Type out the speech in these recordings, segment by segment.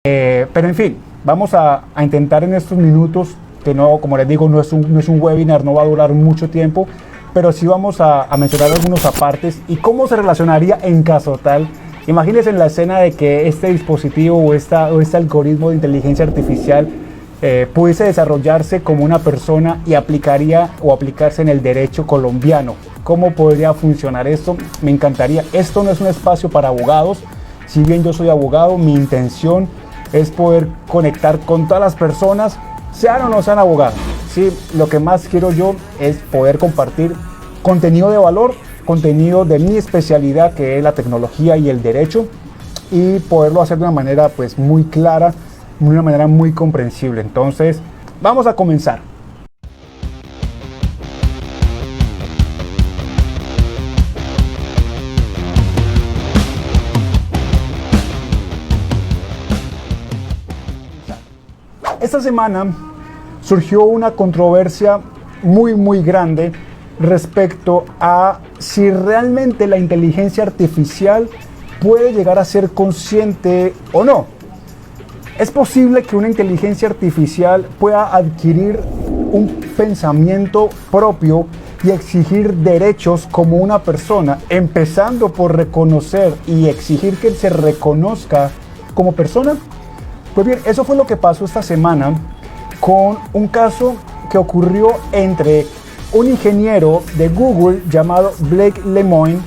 Pero en fin, vamos a intentar en estos minutos, que no, como les digo, no es un webinar, no va a durar mucho tiempo, pero sí vamos a mencionar algunos apartes y cómo se relacionaría en caso tal. Imagínense en la escena de que este dispositivo o este algoritmo de inteligencia artificial pudiese desarrollarse como una persona y aplicaría o aplicarse en el derecho colombiano. ¿Cómo podría funcionar esto? Me encantaría. Esto no es un espacio para abogados. Si bien yo soy abogado, mi intención es poder conectar con todas las personas, sean o no sean abogados. ¿Sí? Lo que más quiero yo es poder compartir contenido de valor, contenido de mi especialidad, que es la tecnología y el derecho, y poderlo hacer de una manera pues muy clara, de una manera muy comprensible. Entonces, vamos a comenzar. Esta semana surgió una controversia muy grande respecto a si realmente la inteligencia artificial puede llegar a ser consciente o no. ¿Es posible que una inteligencia artificial pueda adquirir un pensamiento propio y exigir derechos como una persona, empezando por reconocer y exigir que se reconozca como persona? Pues bien, eso fue lo que pasó esta semana con un caso que ocurrió entre un ingeniero de Google llamado Blake Lemoine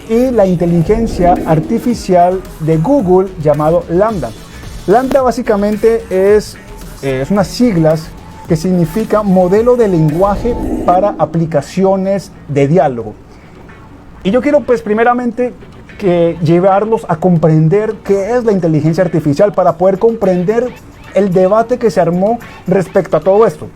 y la inteligencia artificial de Google llamado Lambda. Lambda básicamente es unas siglas que significa modelo de lenguaje para aplicaciones de diálogo. Y yo quiero pues primeramente llevarlos a comprender qué es la inteligencia artificial para poder comprender el debate que se armó respecto a todo esto.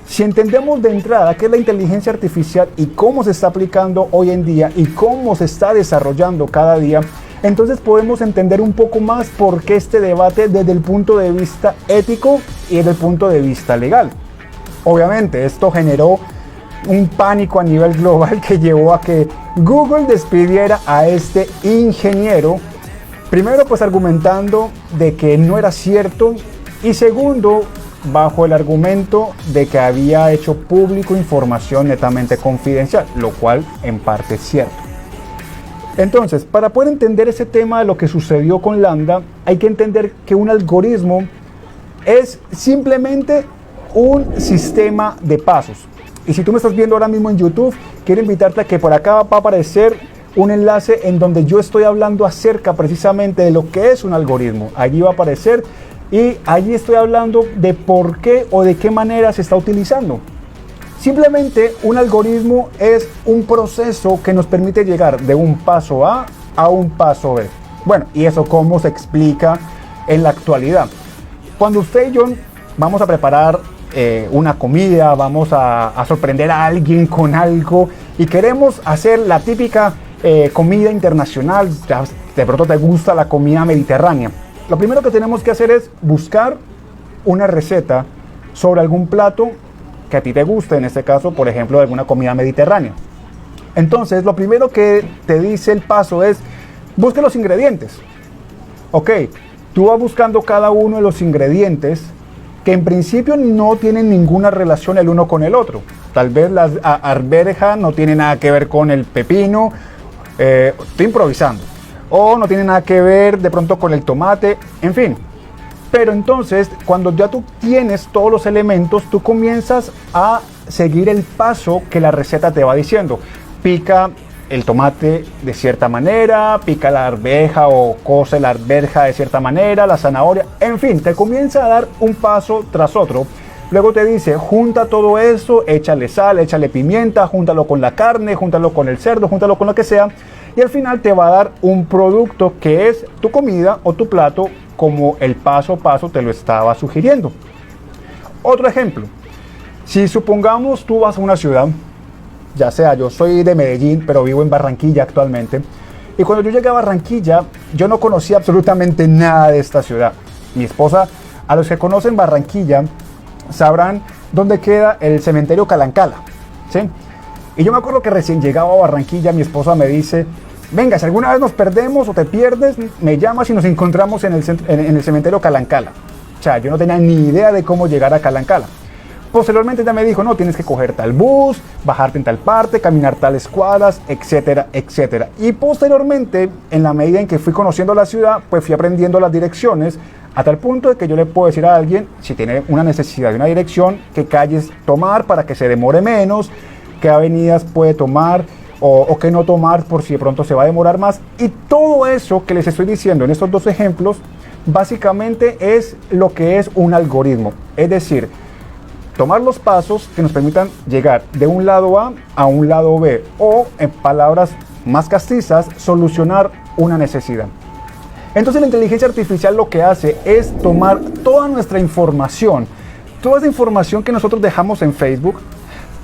Si entendemos de entrada qué es la inteligencia artificial y cómo se está aplicando hoy en día y cómo se está desarrollando cada día, entonces podemos entender un poco más por qué este debate desde el punto de vista ético y desde el punto de vista legal. Obviamente esto generó un pánico a nivel global que llevó a que Google despidiera a este ingeniero, primero pues argumentando de que no era cierto y segundo bajo el argumento de que había hecho público información netamente confidencial, lo cual en parte es cierto. Entonces, para poder entender ese tema de lo que sucedió con Lambda, hay que entender que un algoritmo es simplemente un sistema de pasos. Y si tú me estás viendo ahora mismo en YouTube, quiero invitarte a que por acá va a aparecer un enlace en donde yo estoy hablando acerca precisamente de lo que es un algoritmo. Allí va a aparecer y allí estoy hablando de por qué o de qué manera se está utilizando. Simplemente un algoritmo es un proceso que nos permite llegar de un paso a un paso B. Bueno, y eso cómo se explica en la actualidad. Cuando usted y yo vamos a preparar una comida, vamos a sorprender a alguien con algo y queremos hacer la típica comida internacional, de pronto te gusta la comida mediterránea, lo primero que tenemos que hacer es buscar una receta sobre algún plato que a ti te guste, en este caso, por ejemplo, alguna comida mediterránea. Entonces, lo primero que te dice el paso es, busque los ingredientes. Ok, tú vas buscando cada uno de los ingredientes que en principio no tienen ninguna relación el uno con el otro. Tal vez la arveja no tiene nada que ver con el pepino, estoy improvisando, o no tiene nada que ver de pronto con el tomate, en fin. Pero entonces, cuando ya tú tienes todos los elementos, tú comienzas a seguir el paso que la receta te va diciendo. Pica el tomate de cierta manera, pica la arveja o cose la arveja de cierta manera, la zanahoria, en fin, te comienza a dar un paso tras otro. Luego te dice, junta todo eso, échale sal, échale pimienta, júntalo con la carne, júntalo con el cerdo, júntalo con lo que sea, y al final te va a dar un producto que es tu comida o tu plato, como el paso a paso te lo estaba sugiriendo. Otro ejemplo, si supongamos tú vas a una ciudad, ya sea yo soy de Medellín, pero vivo en Barranquilla actualmente, y cuando yo llegué a Barranquilla, yo no conocía absolutamente nada de esta ciudad. Mi esposa, a los que conocen Barranquilla, sabrán dónde queda el cementerio Calancala, ¿sí? Y yo me acuerdo que recién llegaba a Barranquilla, mi esposa me dice, venga, si alguna vez nos perdemos o te pierdes, me llamas y nos encontramos en el cementerio Calancala. O sea, yo no tenía ni idea de cómo llegar a Calancala. Posteriormente ya me dijo, no, tienes que coger tal bus, bajarte en tal parte, caminar tales cuadras, etcétera, etcétera. Y posteriormente, en la medida en que fui conociendo la ciudad, pues fui aprendiendo las direcciones, a tal punto de que yo le puedo decir a alguien, si tiene una necesidad de una dirección, qué calles tomar para que se demore menos, qué avenidas puede tomar o qué no tomar por si de pronto se va a demorar más. Y todo eso que les estoy diciendo en estos dos ejemplos, básicamente es lo que es un algoritmo. Es decir, tomar los pasos que nos permitan llegar de un lado A a un lado B, o en palabras más castizas, solucionar una necesidad. Entonces la inteligencia artificial lo que hace es tomar toda nuestra información, toda esa información que nosotros dejamos en Facebook,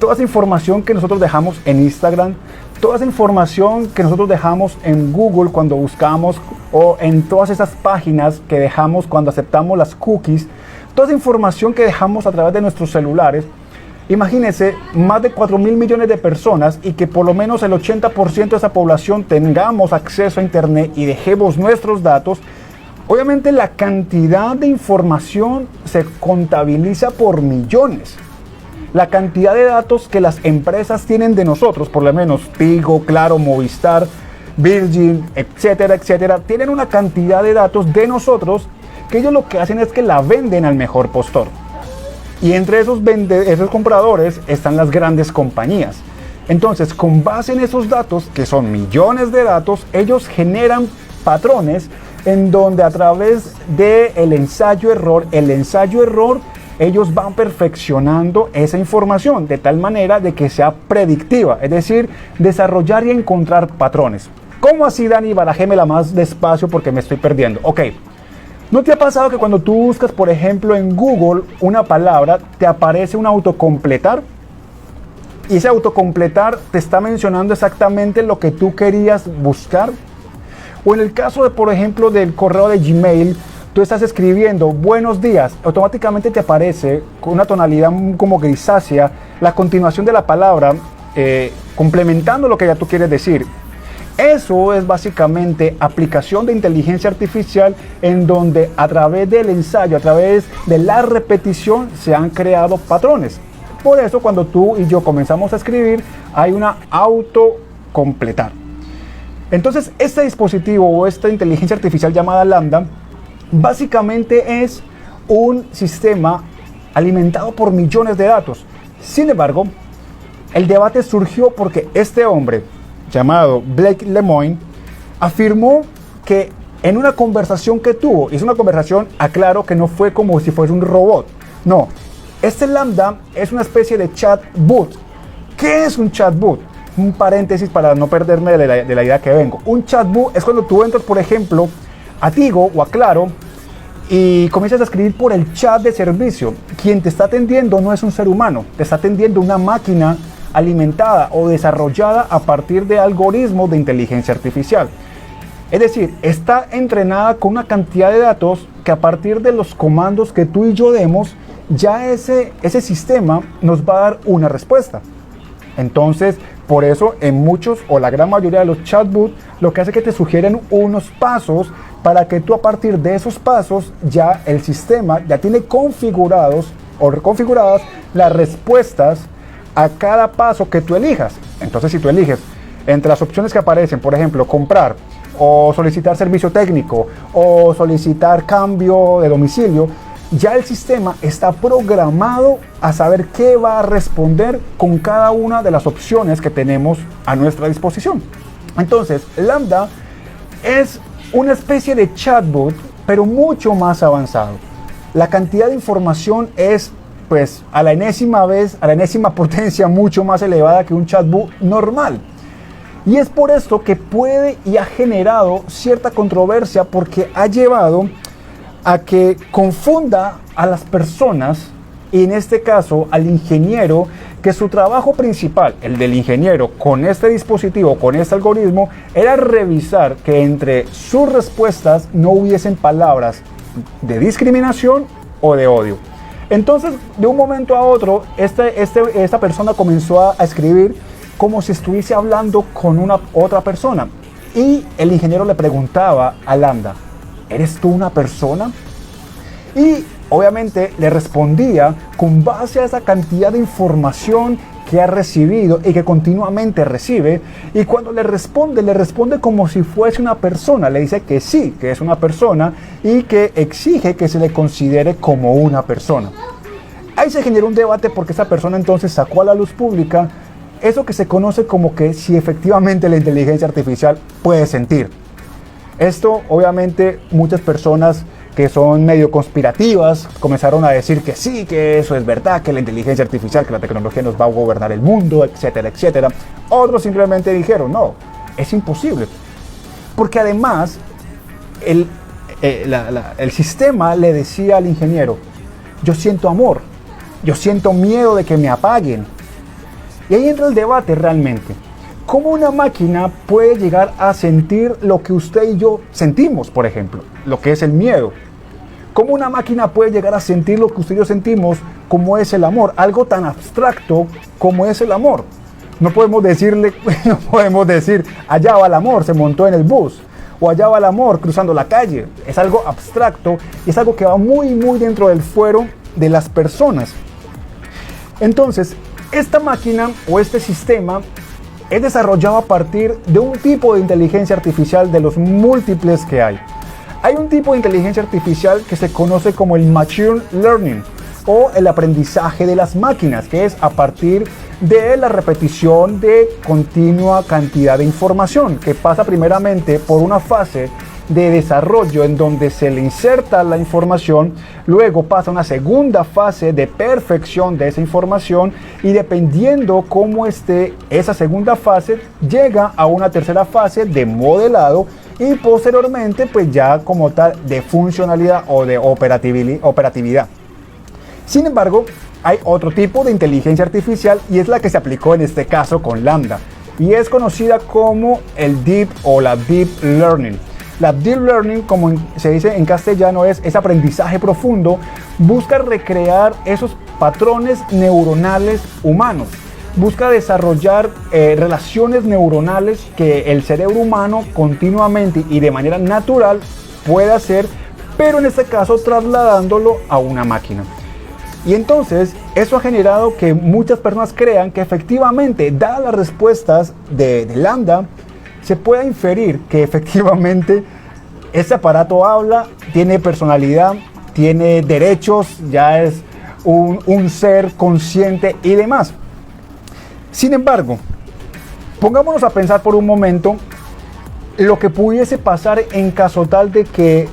toda esa información que nosotros dejamos en Instagram, toda esa información que nosotros dejamos en Google cuando buscamos, o en todas esas páginas que dejamos cuando aceptamos las cookies, toda esa información que dejamos a través de nuestros celulares. Imagínense, más de 4.000 millones de personas, y que por lo menos el 80% de esa población tengamos acceso a internet y dejemos nuestros datos. Obviamente la cantidad de información se contabiliza por millones. La cantidad de datos que las empresas tienen de nosotros, por lo menos Tigo, Claro, Movistar, Virgin, etcétera, etcétera, tienen una cantidad de datos de nosotros que ellos lo que hacen es que la venden al mejor postor. Y entre esos compradores están las grandes compañías. Entonces, con base en esos datos, que son millones de datos, ellos generan patrones en donde a través del ensayo-error, ellos van perfeccionando esa información de tal manera de que sea predictiva, es decir, desarrollar y encontrar patrones. ¿Cómo así, Dani? Barajémela más despacio porque me estoy perdiendo. Ok. ¿No te ha pasado que cuando tú buscas, por ejemplo, en Google una palabra, te aparece un autocompletar? Y ese autocompletar te está mencionando exactamente lo que tú querías buscar. O en el caso de, por ejemplo, del correo de Gmail, tú estás escribiendo buenos días, automáticamente te aparece con una tonalidad como grisácea la continuación de la palabra, complementando lo que ya tú quieres decir. Eso es básicamente aplicación de inteligencia artificial, en donde a través del ensayo, a través de la repetición, se han creado patrones. Por eso cuando tú y yo comenzamos a escribir, hay una autocompletar. Entonces este dispositivo o esta inteligencia artificial llamada Lambda, básicamente es un sistema alimentado por millones de datos. Sin embargo, el debate surgió porque este hombre, llamado Blake Lemoine, afirmó que en una conversación que tuvo, y es una conversación, aclaro, que no fue como si fuese un robot, no, este Lambda es una especie de chatbot. ¿Qué es un chatbot? Un paréntesis para no perderme de la idea que vengo. Un chatbot es cuando tú entras, por ejemplo, a Tigo o a Claro y comienzas a escribir por el chat de servicio. Quien te está atendiendo no es un ser humano, te está atendiendo una máquina alimentada o desarrollada a partir de algoritmos de inteligencia artificial. Es decir, está entrenada con una cantidad de datos que a partir de los comandos que tú y yo demos, ya ese sistema nos va a dar una respuesta. Entonces, por eso en muchos o la gran mayoría de los chatbots lo que hace es que te sugieren unos pasos para que tú a partir de esos pasos ya el sistema ya tiene configurados o reconfiguradas las respuestas a cada paso que tú elijas. Entonces, si tú eliges entre las opciones que aparecen, por ejemplo, comprar o solicitar servicio técnico o solicitar cambio de domicilio, ya el sistema está programado a saber qué va a responder con cada una de las opciones que tenemos a nuestra disposición. Entonces, Lambda es una especie de chatbot, pero mucho más avanzado. La cantidad de información es, pues, a la enésima potencia mucho más elevada que un chatbot normal. Y es por esto que puede y ha generado cierta controversia, porque ha llevado a que confunda a las personas, y en este caso al ingeniero, que su trabajo principal, el del ingeniero con este dispositivo, con este algoritmo, era revisar que entre sus respuestas no hubiesen palabras de discriminación o de odio. Entonces, de un momento a otro, esta persona comenzó a escribir como si estuviese hablando con una otra persona. y el ingeniero le preguntaba a Lambda, ¿eres tú una persona? Y obviamente le respondía con base a esa cantidad de información que ha recibido y que continuamente recibe, y cuando le responde como si fuese una persona, le dice que sí, que es una persona y que exige que se le considere como una persona. Ahí se generó un debate porque esa persona entonces sacó a la luz pública eso que se conoce como que si efectivamente la inteligencia artificial puede sentir. Esto obviamente muchas personas que son medio conspirativas comenzaron a decir que sí, que eso es verdad, que la inteligencia artificial, que la tecnología nos va a gobernar el mundo, etcétera, etcétera. Otros simplemente dijeron, no, es imposible. Porque además el sistema le decía al ingeniero, yo siento amor, yo siento miedo de que me apaguen. Y ahí entra el debate realmente. ¿Cómo una máquina puede llegar a sentir lo que usted y yo sentimos, por ejemplo? Lo que es el miedo. ¿Cómo una máquina puede llegar a sentir lo que usted y yo sentimos, como es el amor? Algo tan abstracto como es el amor. No podemos decir, allá va el amor, se montó en el bus. O allá va el amor, cruzando la calle. Es algo abstracto y es algo que va muy, muy dentro del fuero de las personas. Entonces, esta máquina o este sistema es desarrollado a partir de un tipo de inteligencia artificial de los múltiples que hay. Hay un tipo de inteligencia artificial que se conoce como el Machine Learning o el aprendizaje de las máquinas, que es a partir de la repetición de continua cantidad de información, que pasa primeramente por una fase de desarrollo en donde se le inserta la información, luego pasa una segunda fase de perfección de esa información y dependiendo cómo esté esa segunda fase llega a una tercera fase de modelado y posteriormente pues ya como tal de funcionalidad o de operatividad. Sin embargo, hay otro tipo de inteligencia artificial y es la que se aplicó en este caso con Lambda y es conocida como el Deep o la Deep Learning. La Deep Learning, como se dice en castellano, es aprendizaje profundo, busca recrear esos patrones neuronales humanos, busca desarrollar relaciones neuronales que el cerebro humano continuamente y de manera natural puede hacer, pero en este caso trasladándolo a una máquina. Y entonces eso ha generado que muchas personas crean que efectivamente, dadas las respuestas de Lambda, se puede inferir que efectivamente este aparato habla, tiene personalidad, tiene derechos, ya es un ser consciente y demás. Sin embargo, pongámonos a pensar por un momento lo que pudiese pasar en caso tal de que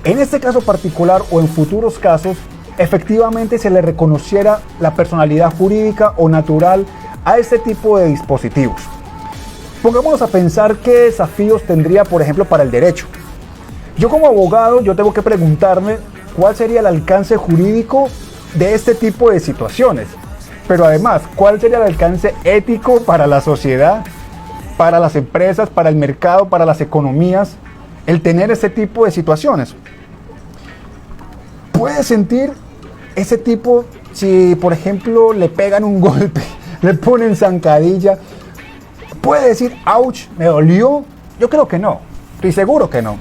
en este caso particular o en futuros casos efectivamente se le reconociera la personalidad jurídica o natural a este tipo de dispositivos. Pongámonos a pensar qué desafíos tendría, por ejemplo, para el derecho. Yo como abogado, yo tengo que preguntarme cuál sería el alcance jurídico de este tipo de situaciones. Pero además, ¿cuál sería el alcance ético para la sociedad, para las empresas, para el mercado, para las economías, el tener este tipo de situaciones? ¿Puede sentir ese tipo si, por ejemplo, le pegan un golpe, le ponen zancadilla? ¿Puede decir, ouch, me dolió? Yo creo que no, estoy seguro que no.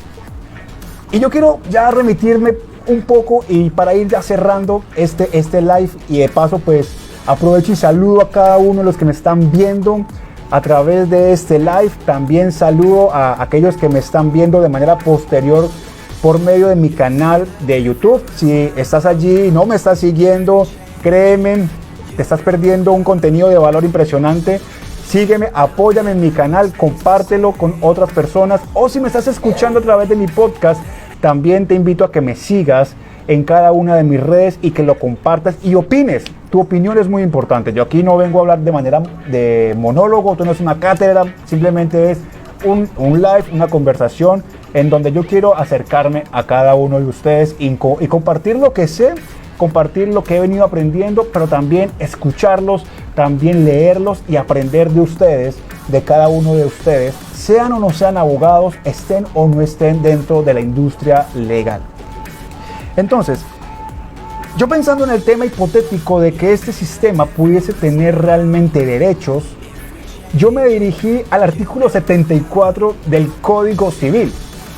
Y yo quiero ya remitirme un poco y para ir ya cerrando este live y de paso pues aprovecho y saludo a cada uno de los que me están viendo a través de este live. También saludo a aquellos que me están viendo de manera posterior por medio de mi canal de YouTube. Si estás allí y no me estás siguiendo, créeme, te estás perdiendo un contenido de valor impresionante. Sígueme, apóyame en mi canal, compártelo con otras personas. O si me estás escuchando a través de mi podcast, también te invito a que me sigas en cada una de mis redes y que lo compartas y opines. Tu opinión es muy importante. Yo aquí no vengo a hablar de manera de monólogo, esto no es una cátedra, simplemente es un live, una conversación en donde yo quiero acercarme a cada uno de ustedes y compartir lo que sé, compartir lo que he venido aprendiendo, pero también escucharlos, también leerlos y aprender de ustedes, de cada uno de ustedes, sean o no sean abogados, estén o no estén dentro de la industria legal. Entonces, yo pensando en el tema hipotético de que este sistema pudiese tener realmente derechos, yo me dirigí al artículo 74 del Código Civil.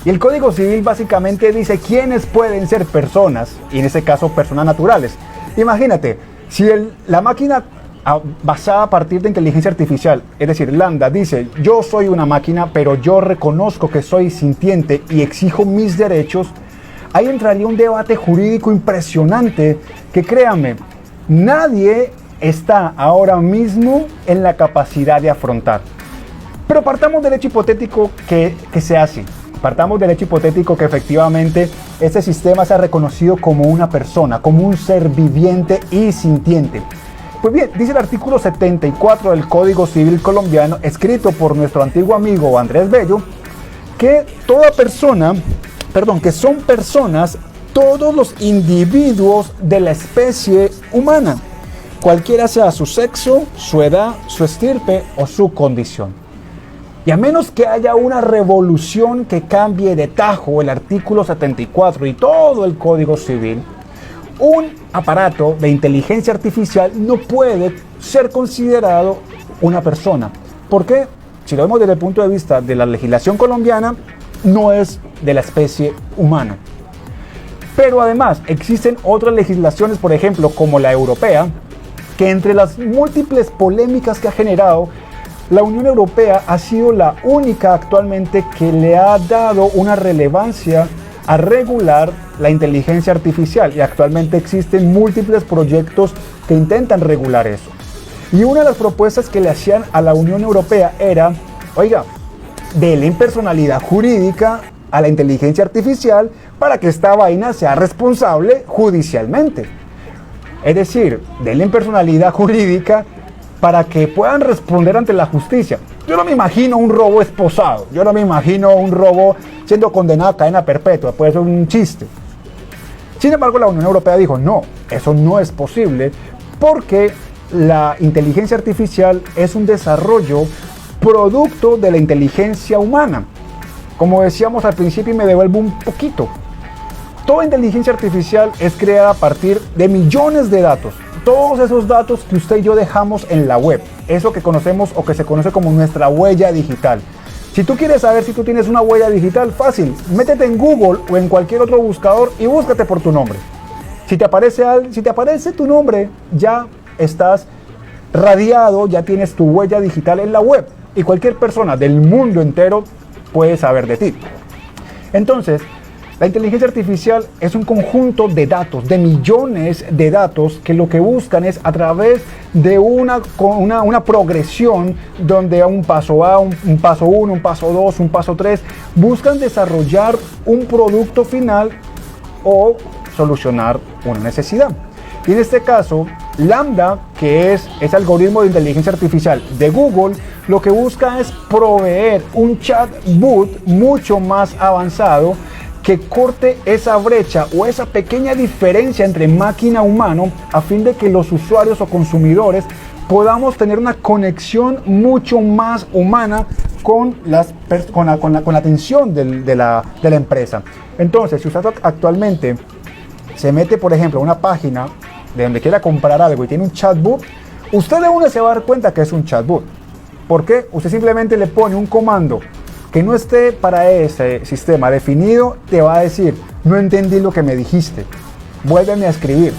Y el Código Civil básicamente dice quiénes pueden ser personas, y en este caso personas naturales. Imagínate, si la máquina basada a partir de inteligencia artificial, es decir, Lambda, dice yo soy una máquina, pero yo reconozco que soy sintiente y exijo mis derechos, ahí entraría un debate jurídico impresionante que, créanme, nadie está ahora mismo en la capacidad de afrontar. Pero partamos del hecho hipotético que sea así. Partamos del hecho hipotético que efectivamente este sistema sea reconocido como una persona, como un ser viviente y sintiente. Pues bien, dice el artículo 74 del Código Civil colombiano, escrito por nuestro antiguo amigo Andrés Bello, que que son personas todos los individuos de la especie humana, cualquiera sea su sexo, su edad, su estirpe o su condición. Y a menos que haya una revolución que cambie de tajo el artículo 74 y todo el Código Civil, un aparato de inteligencia artificial no puede ser considerado una persona. ¿Por qué? Si lo vemos desde el punto de vista de la legislación colombiana, no es de la especie humana. Pero además existen otras legislaciones, por ejemplo, como la europea, que entre las múltiples polémicas que ha generado, la Unión Europea ha sido la única actualmente que le ha dado una relevancia a regular la inteligencia artificial, y actualmente existen múltiples proyectos que intentan regular eso. Y una de las propuestas que le hacían a la Unión Europea era, oiga, denle personalidad jurídica a la inteligencia artificial para que esta vaina sea responsable judicialmente. Es decir, denle personalidad jurídica para que puedan responder ante la justicia. Yo no me imagino un robo esposado, yo no me imagino un robo siendo condenado a cadena perpetua, puede ser un chiste. Sin embargo, la Unión Europea dijo, no, eso no es posible, porque la inteligencia artificial es un desarrollo producto de la inteligencia humana. Como decíamos al principio, y me devuelvo un poquito, toda inteligencia artificial es creada a partir de millones de datos. Todos esos datos que usted y yo dejamos en la web, eso que conocemos o que se conoce como nuestra huella digital. Si tú quieres saber si tú tienes una huella digital, fácil, métete en Google o en cualquier otro buscador y búscate por tu nombre. Si te aparece tu nombre, ya estás radiado, ya tienes tu huella digital en la web y cualquier persona del mundo entero puede saber de ti. Entonces, la inteligencia artificial es un conjunto de datos, de millones de datos que lo que buscan es a través de una progresión donde a un paso A, un paso 1, un paso 2, un paso 3, buscan desarrollar un producto final o solucionar una necesidad. Y en este caso, Lambda, que es ese algoritmo de inteligencia artificial de Google, lo que busca es proveer un chatbot mucho más avanzado que corte esa brecha o esa pequeña diferencia entre máquina y humano, a fin de que los usuarios o consumidores podamos tener una conexión mucho más humana con la atención de la empresa. Entonces, si usted actualmente se mete, por ejemplo, a una página de donde quiera comprar algo y tiene un chatbot, usted de una se va a dar cuenta que es un chatbot. ¿Por qué? Usted simplemente le pone un comando que no esté para ese sistema definido, te va a decir, no entendí lo que me dijiste, vuélveme a escribir.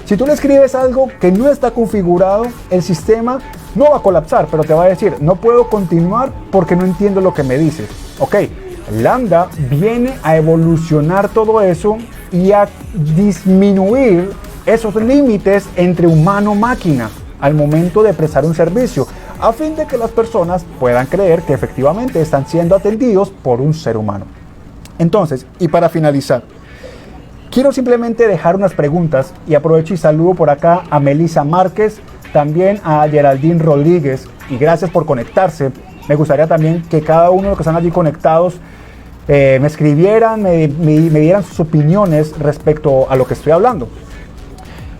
Si tú le escribes algo que no está configurado, el sistema no va a colapsar, pero te va a decir, no puedo continuar porque no entiendo lo que me dices. Ok, Lambda viene a evolucionar todo eso y a disminuir esos límites entre humano-máquina al momento de prestar un servicio, a fin de que las personas puedan creer que efectivamente están siendo atendidos por un ser humano. Entonces, y para finalizar, quiero simplemente dejar unas preguntas y aprovecho y saludo por acá a Melissa Márquez, también a Geraldine Rodríguez, y gracias por conectarse. Me gustaría también que cada uno de los que están allí conectados me escribieran, me dieran sus opiniones respecto a lo que estoy hablando.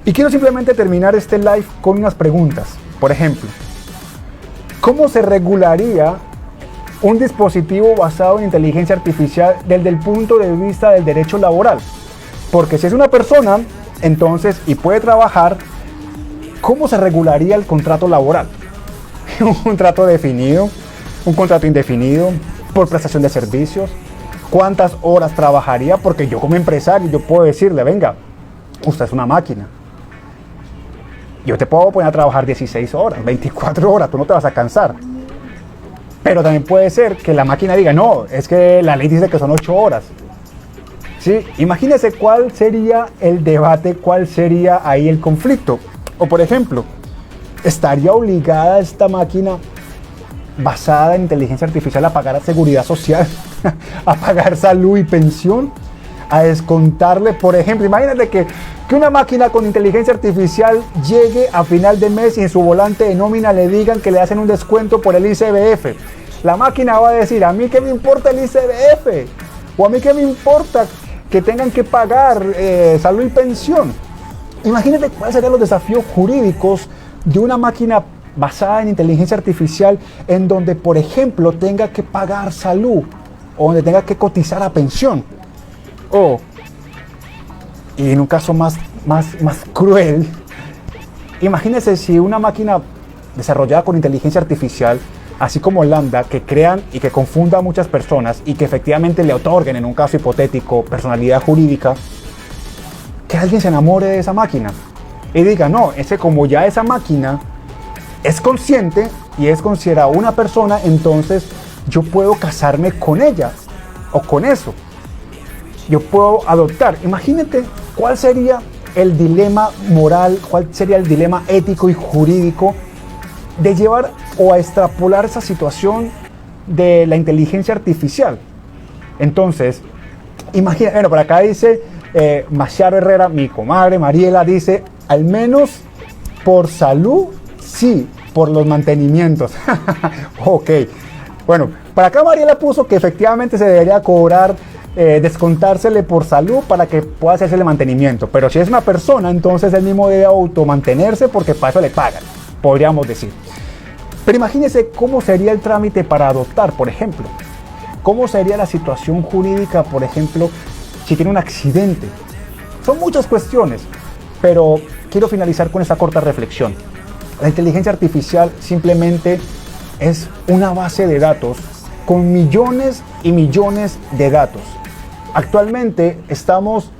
Y quiero simplemente terminar este live con unas preguntas. Por ejemplo, ¿cómo se regularía un dispositivo basado en inteligencia artificial desde el punto de vista del derecho laboral? Porque si es una persona, entonces, y puede trabajar, ¿cómo se regularía el contrato laboral? un contrato definido, un contrato indefinido, por prestación de servicios, cuántas horas trabajaría, porque yo como empresario yo puedo decirle, venga, usted es una máquina, yo te puedo poner a trabajar 16 horas, 24 horas, tú no te vas a cansar. Pero también puede ser que la máquina diga, no, es que la ley dice que son 8 horas. ¿Sí? Imagínese cuál sería el debate, cuál sería ahí el conflicto. O por ejemplo, ¿estaría obligada esta máquina basada en inteligencia artificial a pagar seguridad social, a pagar salud y pensión, a descontarle? Por ejemplo, imagínate que una máquina con inteligencia artificial llegue a final de mes y en su volante de nómina le digan que le hacen un descuento por el ICBF. La máquina va a decir, a mí qué me importa el ICBF, o a mí qué me importa que tengan que pagar salud y pensión. Imagínate cuáles serían los desafíos jurídicos de una máquina basada en inteligencia artificial en donde, por ejemplo, tenga que pagar salud o donde tenga que cotizar a pensión. Y en un caso más cruel, imagínense si una máquina desarrollada con inteligencia artificial, así como Lambda, que crean y que confunda a muchas personas y que efectivamente le otorguen, en un caso hipotético, personalidad jurídica, que alguien se enamore de esa máquina y diga, no, como ya esa máquina es consciente y es considerada una persona, entonces yo puedo casarme con ella o con eso. Yo puedo adoptar. Imagínate cuál sería el dilema moral, cuál sería el dilema ético y jurídico de llevar o a extrapolar esa situación de la inteligencia artificial. Entonces, imagina, bueno, por acá dice Machado Herrera, mi comadre Mariela, dice, al menos por salud, sí, por los mantenimientos. Ok, bueno, por acá Mariela puso que efectivamente se debería cobrar, descontársele por salud para que pueda hacerse el mantenimiento, pero si es una persona, entonces él mismo debe automantenerse porque para eso le pagan, podríamos decir. Pero imagínese cómo sería el trámite para adoptar, por ejemplo. ¿Cómo sería la situación jurídica, por ejemplo, si tiene un accidente? Son muchas cuestiones, pero quiero finalizar con esta corta reflexión. La inteligencia artificial simplemente es una base de datos con millones y millones de datos. Actualmente estamos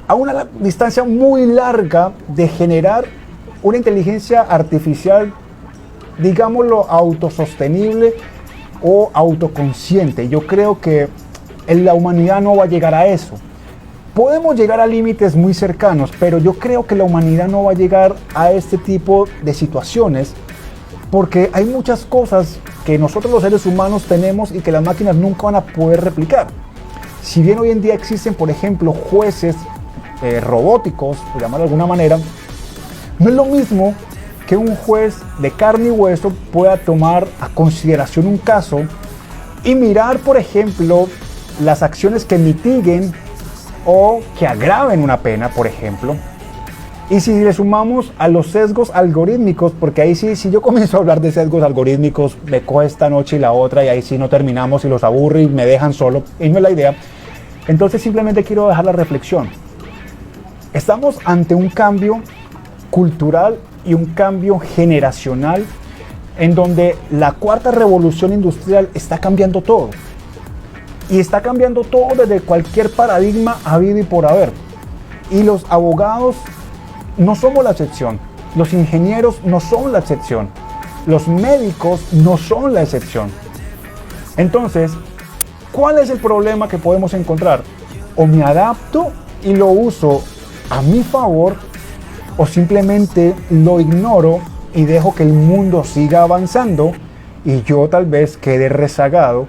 a una distancia muy larga de generar una inteligencia artificial, digámoslo, autosostenible o autoconsciente. Yo creo que la humanidad no va a llegar a eso. Podemos llegar a límites muy cercanos, pero yo creo que la humanidad no va a llegar a este tipo de situaciones porque hay muchas cosas que nosotros los seres humanos tenemos y que las máquinas nunca van a poder replicar. Si bien hoy en día existen, por ejemplo, jueces robóticos, por llamarlo de alguna manera, no es lo mismo que un juez de carne y hueso pueda tomar a consideración un caso y mirar, por ejemplo, las acciones que mitiguen o que agraven una pena, por ejemplo. Y si le sumamos a los sesgos algorítmicos, porque ahí sí, si yo comienzo a hablar de sesgos algorítmicos, me coge esta noche y la otra, y ahí sí no terminamos y los aburre y me dejan solo, y no es la idea. Entonces simplemente quiero dejar la reflexión. Estamos ante un cambio cultural y un cambio generacional en donde la cuarta revolución industrial está cambiando todo. Y está cambiando todo desde cualquier paradigma habido y por haber. Y los abogados no somos la excepción. Los ingenieros no son la excepción. Los médicos no son la excepción. Entonces, ¿cuál es el problema que podemos encontrar? O me adapto y lo uso a mi favor, o simplemente lo ignoro y dejo que el mundo siga avanzando y yo tal vez quede rezagado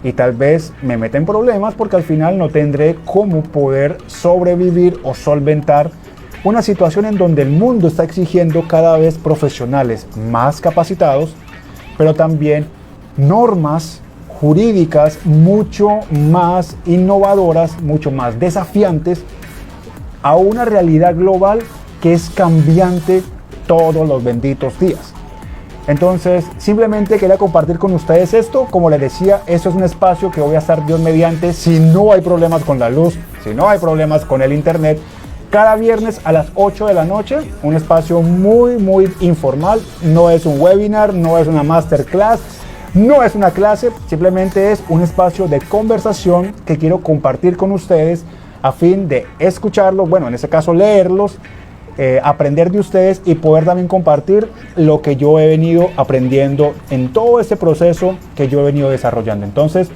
y tal vez me meta en problemas porque al final no tendré cómo poder sobrevivir o solventar una situación en donde el mundo está exigiendo cada vez profesionales más capacitados, pero también normas jurídicas mucho más innovadoras, mucho más desafiantes a una realidad global que es cambiante todos los benditos días. Entonces, simplemente quería compartir con ustedes esto. Como les decía, esto es un espacio que voy a estar Dios mediante, si no hay problemas con la luz, si no hay problemas con el internet, cada viernes a las 8 de la noche, un espacio muy informal, no es un webinar, no es una masterclass, no es una clase, simplemente es un espacio de conversación que quiero compartir con ustedes a fin de escucharlos, bueno, en este caso leerlos, aprender de ustedes y poder también compartir lo que yo he venido aprendiendo en todo este proceso que yo he venido desarrollando. Entonces,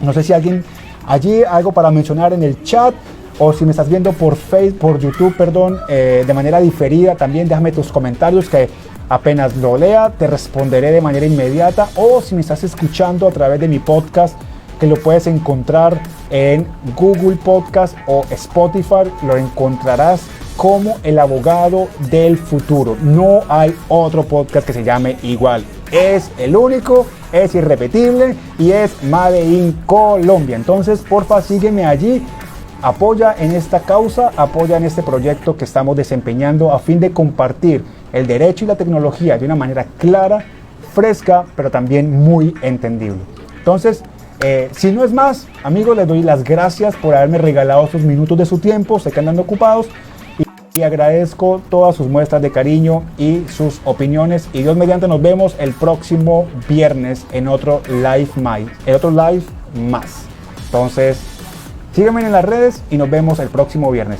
no sé si alguien allí, algo para mencionar en el chat, o si me estás viendo por Facebook, por YouTube, perdón, de manera diferida, también déjame tus comentarios que apenas lo lea, te responderé de manera inmediata. O si me estás escuchando a través de mi podcast, que lo puedes encontrar en Google Podcast o Spotify, lo encontrarás como El Abogado del Futuro. No hay otro podcast que se llame igual. Es el único, es irrepetible y es Made in Colombia. Entonces, porfa, sígueme allí. Apoya en esta causa, apoya en este proyecto que estamos desempeñando a fin de compartir el derecho y la tecnología de una manera clara, fresca, pero también muy entendible. Entonces, si no es más, amigos, les doy las gracias por haberme regalado sus minutos de su tiempo. Sé que andan ocupados y agradezco todas sus muestras de cariño y sus opiniones. Y Dios mediante, nos vemos el próximo viernes en otro live más. Entonces, síganme en las redes y nos vemos el próximo viernes.